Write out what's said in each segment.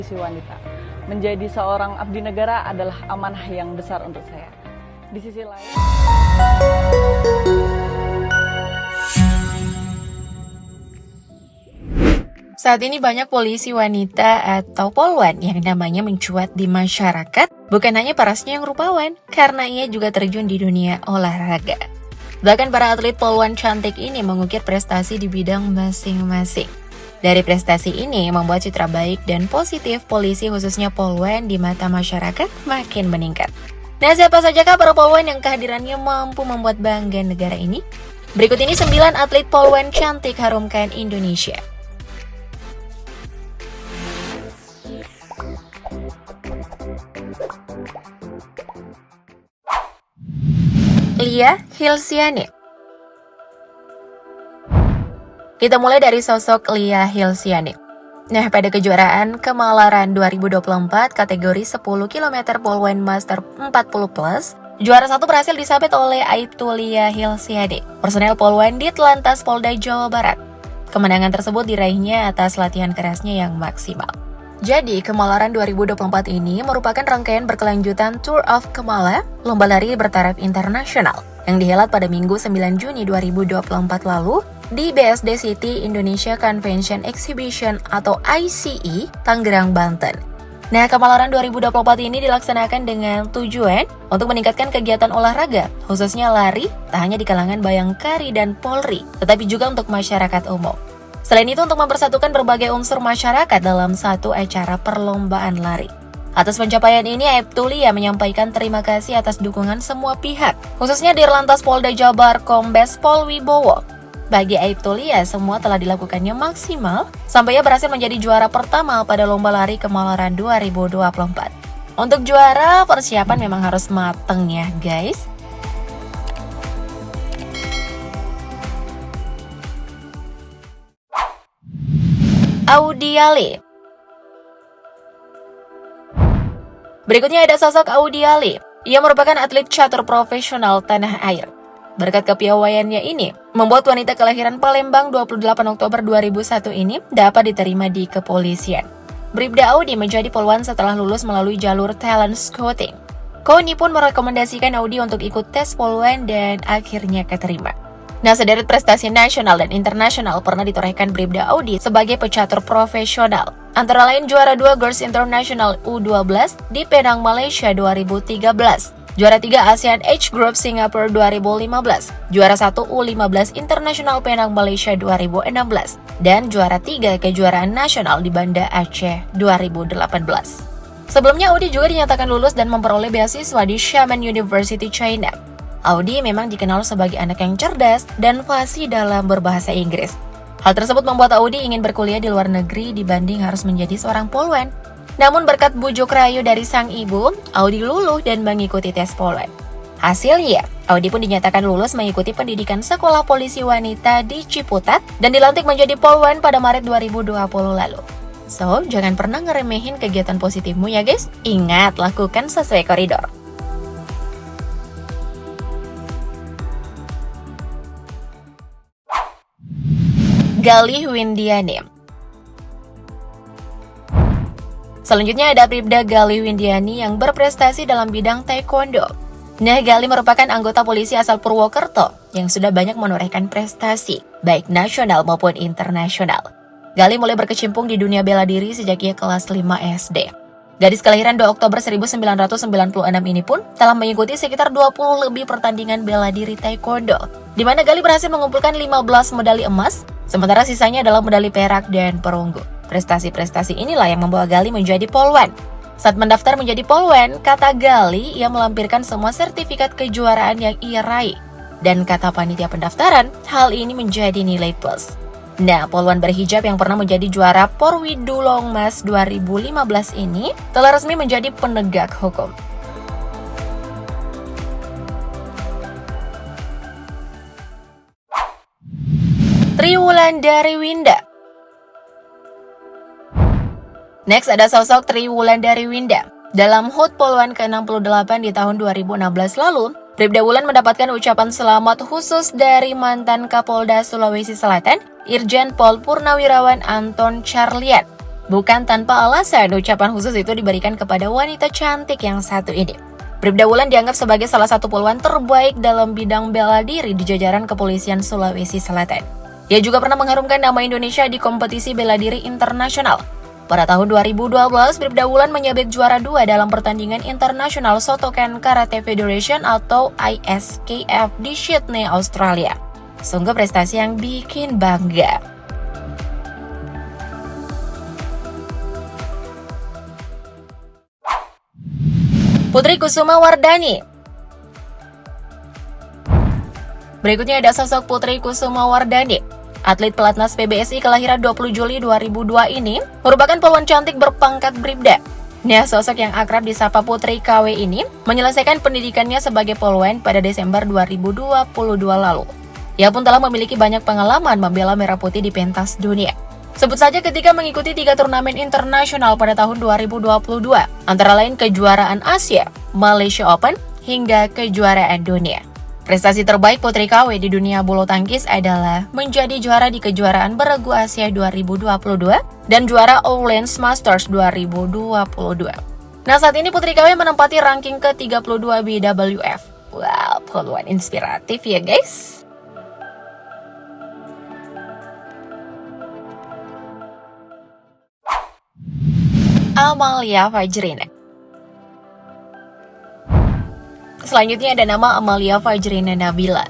Si wanita menjadi seorang abdi negara adalah amanah yang besar untuk saya. Di sisi lain, saat ini banyak polisi wanita atau polwan yang namanya mencuat di masyarakat, bukan hanya parasnya yang rupawan, karena ia juga terjun di dunia olahraga. Bahkan para atlet polwan cantik ini mengukir prestasi di bidang masing-masing. Dari prestasi ini membuat citra baik dan positif polisi khususnya polwan di mata masyarakat makin meningkat. Nah, siapa sajakah para polwan yang kehadirannya mampu membuat bangga negara ini? Berikut ini 9 atlet polwan cantik harumkan Indonesia. Lia Hilsiani. Kita mulai dari sosok Lia Hilsiani. Nah, pada kejuaraan Kemalaran 2024 kategori 10 km Polwan Master 40+, juara 1 berhasil disabet oleh Aibtu Lia Hilsiani, personel Polwan di Telantas Polda Jawa Barat. Kemenangan tersebut diraihnya atas latihan kerasnya yang maksimal. Jadi, Kemalaran 2024 ini merupakan rangkaian berkelanjutan Tour of Kemala, lomba lari bertaraf internasional, yang dihelat pada Minggu 9 Juni 2024 lalu di BSD City Indonesia Convention Exhibition atau ICE, Tangerang, Banten. Nah, Kemalaran 2024 ini dilaksanakan dengan tujuan untuk meningkatkan kegiatan olahraga, khususnya lari, tak hanya di kalangan Bayangkari dan Polri, tetapi juga untuk masyarakat umum. Selain itu untuk mempersatukan berbagai unsur masyarakat dalam satu acara perlombaan lari. Atas pencapaian ini, Aibtu Lia menyampaikan terima kasih atas dukungan semua pihak, khususnya Dirlantas Polda Jabar Kombes Pol Wibowo. Bagi Aibtu Lia, semua telah dilakukannya maksimal sampai ia berhasil menjadi juara pertama pada lomba lari Kemalaran 2024. Untuk juara, persiapan memang harus mateng ya guys. Audiali. Berikutnya ada sosok Audiali. Ia merupakan atlet catur profesional tanah air. Berkat kepiawaiannya ini, membuat wanita kelahiran Palembang 28 Oktober 2001 ini dapat diterima di kepolisian. Bribda Audi menjadi polwan setelah lulus melalui jalur talent scouting. KONI pun merekomendasikan Audi untuk ikut tes polwan dan akhirnya keterima. Nah, sederet prestasi nasional dan internasional pernah ditorehkan Bribda Audi sebagai pecatur profesional. Antara lain juara 2 Girls International U12 di Penang, Malaysia 2013. Juara 3 ASEAN Age Group Singapura 2015, juara 1 U15 Internasional Penang Malaysia 2016, dan juara 3 kejuaraan nasional di Banda Aceh 2018. Sebelumnya Audi juga dinyatakan lulus dan memperoleh beasiswa di Xiamen University China. Audi memang dikenal sebagai anak yang cerdas dan fasih dalam berbahasa Inggris. Hal tersebut membuat Audi ingin berkuliah di luar negeri dibanding harus menjadi seorang polwan. Namun berkat bujuk rayu dari sang ibu, Audi luluh dan mengikuti tes polwan. Hasilnya, Audi pun dinyatakan lulus mengikuti pendidikan sekolah polisi wanita di Ciputat dan dilantik menjadi polwan pada Maret 2020 lalu. So, jangan pernah ngeremehin kegiatan positifmu ya guys. Ingat, lakukan sesuai koridor. Galih Windiani. Selanjutnya ada Bribda Galih Windiani yang berprestasi dalam bidang taekwondo. Nah, Galih merupakan anggota polisi asal Purwokerto yang sudah banyak menorehkan prestasi, baik nasional maupun internasional. Galih mulai berkecimpung di dunia bela diri sejak ia kelas 5 SD. Gadis kelahiran 2 Oktober 1996 ini pun telah mengikuti sekitar 20 lebih pertandingan bela diri taekwondo, di mana Galih berhasil mengumpulkan 15 medali emas, sementara sisanya adalah medali perak dan perunggu. Prestasi-prestasi inilah yang membawa Galih menjadi polwan. Saat mendaftar menjadi polwan, kata Galih, ia melampirkan semua sertifikat kejuaraan yang ia raih. Dan kata panitia pendaftaran, hal ini menjadi nilai plus. Nah, polwan berhijab yang pernah menjadi juara Porwidu Longmas 2015 ini telah resmi menjadi penegak hukum. Triwulandari Winda. Next ada sosok Triwulandari Winda. Dalam HUT Polwan ke-68 di tahun 2016 lalu, Bribda Wulan mendapatkan ucapan selamat khusus dari mantan Kapolda Sulawesi Selatan, Irjen Pol Purnawirawan Anton Carlian. Bukan tanpa alasan, ucapan khusus itu diberikan kepada wanita cantik yang satu ini. Bribda Wulan dianggap sebagai salah satu poluan terbaik dalam bidang bela diri di jajaran kepolisian Sulawesi Selatan. Ia juga pernah mengharumkan nama Indonesia di kompetisi bela diri internasional. Pada tahun 2012, Bribda Wulan menyabet juara 2 dalam pertandingan International Shotokan Karate Federation atau ISKF di Sydney, Australia. Sungguh prestasi yang bikin bangga. Putri Kusuma Wardani. Berikutnya ada sosok Putri Kusuma Wardani. Atlet pelatnas PBSI kelahiran 20 Juli 2002 ini merupakan poluan cantik berpangkat Bribda. Nah, sosok yang akrab disapa Putri KW ini menyelesaikan pendidikannya sebagai poluan pada Desember 2022 lalu. Ia pun telah memiliki banyak pengalaman membela merah putih di pentas dunia. Sebut saja ketika mengikuti 3 turnamen internasional pada tahun 2022, antara lain kejuaraan Asia, Malaysia Open, hingga kejuaraan dunia. Prestasi terbaik Putri KW di dunia bulu tangkis adalah menjadi juara di kejuaraan beregu Asia 2022 dan juara Orleans Masters 2022. Nah, saat ini Putri KW menempati ranking ke-32 BWF. Wow, poluan inspiratif ya guys. Amalia Fajrina. Selanjutnya ada nama Amalia Fajrina Nabila.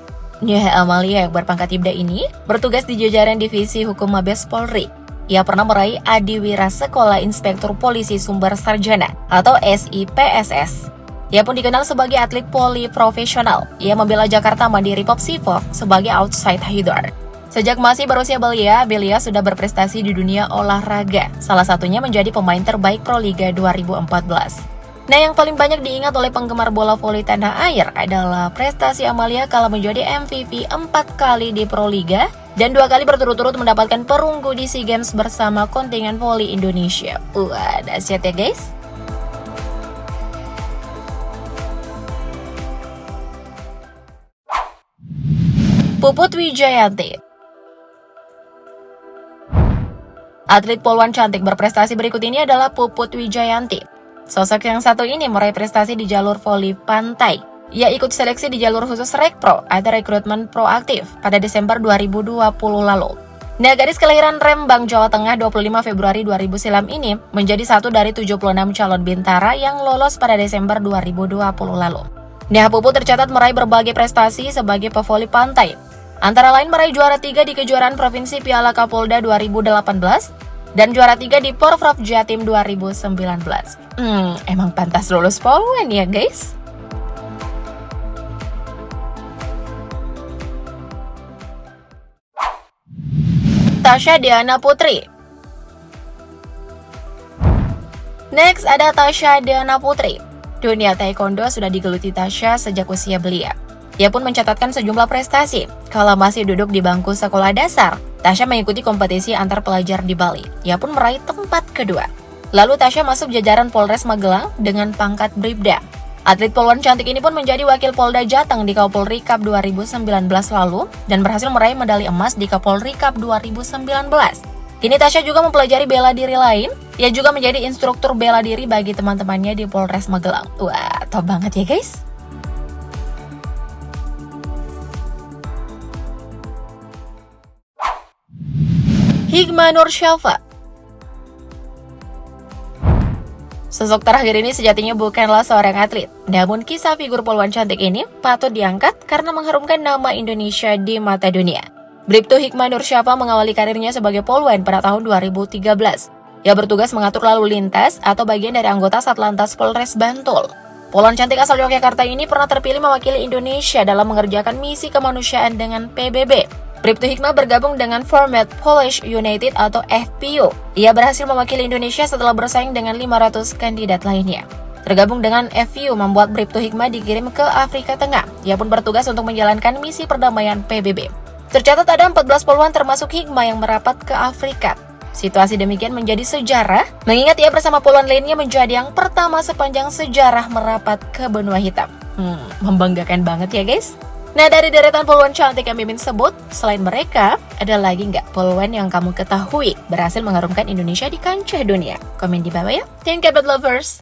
Amalia yang berpangkat Ibda ini bertugas di jajaran Divisi Hukum Mabes Polri. Ia pernah meraih Adiwira Sekolah Inspektur Polisi Sumber Sarjana atau SIPSS. Ia pun dikenal sebagai atlet poli profesional. Ia membela Jakarta Mandiri Popsivo sebagai outside hitter. Sejak masih berusia belia, Belia sudah berprestasi di dunia olahraga. Salah satunya menjadi pemain terbaik Proliga 2014. Nah, yang paling banyak diingat oleh penggemar bola voli tanah air adalah prestasi Amalia kala menjadi MVP 4 kali di Proliga dan 2 kali berturut-turut mendapatkan perunggu di SEA Games bersama kontingen voli Indonesia. Wah, dahsyat ya guys. Puput Wijayanti. Atlet poluan cantik berprestasi berikut ini adalah Puput Wijayanti. Sosok yang satu ini meraih prestasi di jalur voli pantai. Ia ikut seleksi di jalur khusus Rekpro atau rekrutmen proaktif pada Desember 2020 lalu. Nah, gadis kelahiran Rembang, Jawa Tengah 25 Februari 2000 silam ini menjadi satu dari 76 calon bintara yang lolos pada Desember 2020 lalu. Nah, Puput tercatat meraih berbagai prestasi sebagai pevoli pantai. Antara lain meraih juara 3 di kejuaraan Provinsi Piala Kapolda 2018 dan juara 3 di Porprov Jatim 2019. Emang pantas lulus poluan ya guys. Tasya Diana Putri. Next ada Tasya Diana Putri. Dunia taekwondo sudah digeluti Tasya sejak usia belia. Ia pun mencatatkan sejumlah prestasi. Kala masih duduk di bangku sekolah dasar, Tasya mengikuti kompetisi antar pelajar di Bali. Ia pun meraih tempat kedua. Lalu Tasya masuk jajaran Polres Magelang dengan pangkat Bribda. Atlet poluan cantik ini pun menjadi wakil Polda Jateng di Kapolri Cup 2019 lalu dan berhasil meraih medali emas di Kapolri Cup 2019. Kini Tasya juga mempelajari bela diri lain. Ia juga menjadi instruktur bela diri bagi teman-temannya di Polres Magelang. Wah, top banget ya guys. Hikmah Nur Syafa. Sosok terakhir ini sejatinya bukanlah seorang atlet, namun kisah figur poluan cantik ini patut diangkat karena mengharumkan nama Indonesia di mata dunia. Bribtu Hikmah Nur Syafa mengawali karirnya sebagai poluan pada tahun 2013. Ia bertugas mengatur lalu lintas atau bagian dari anggota Satlantas Polres Bantul. Poluan cantik asal Yogyakarta ini pernah terpilih mewakili Indonesia dalam mengerjakan misi kemanusiaan dengan PBB. Bribtu Hikmah bergabung dengan Format Polish United atau FPU. Ia berhasil mewakili Indonesia setelah bersaing dengan 500 kandidat lainnya. Tergabung dengan FPU membuat Bribtu Hikmah dikirim ke Afrika Tengah. Ia pun bertugas untuk menjalankan misi perdamaian PBB. Tercatat ada 14 poluan termasuk Hikmah yang merapat ke Afrika. Situasi demikian menjadi sejarah, mengingat ia bersama poluan lainnya menjadi yang pertama sepanjang sejarah merapat ke benua hitam. Membanggakan banget ya guys. Nah, dari deretan poluan cantik yang Mimin sebut, selain mereka, ada lagi nggak poluan yang kamu ketahui berhasil mengharumkan Indonesia di kancah dunia? Komen di bawah ya. Thank you, lovers!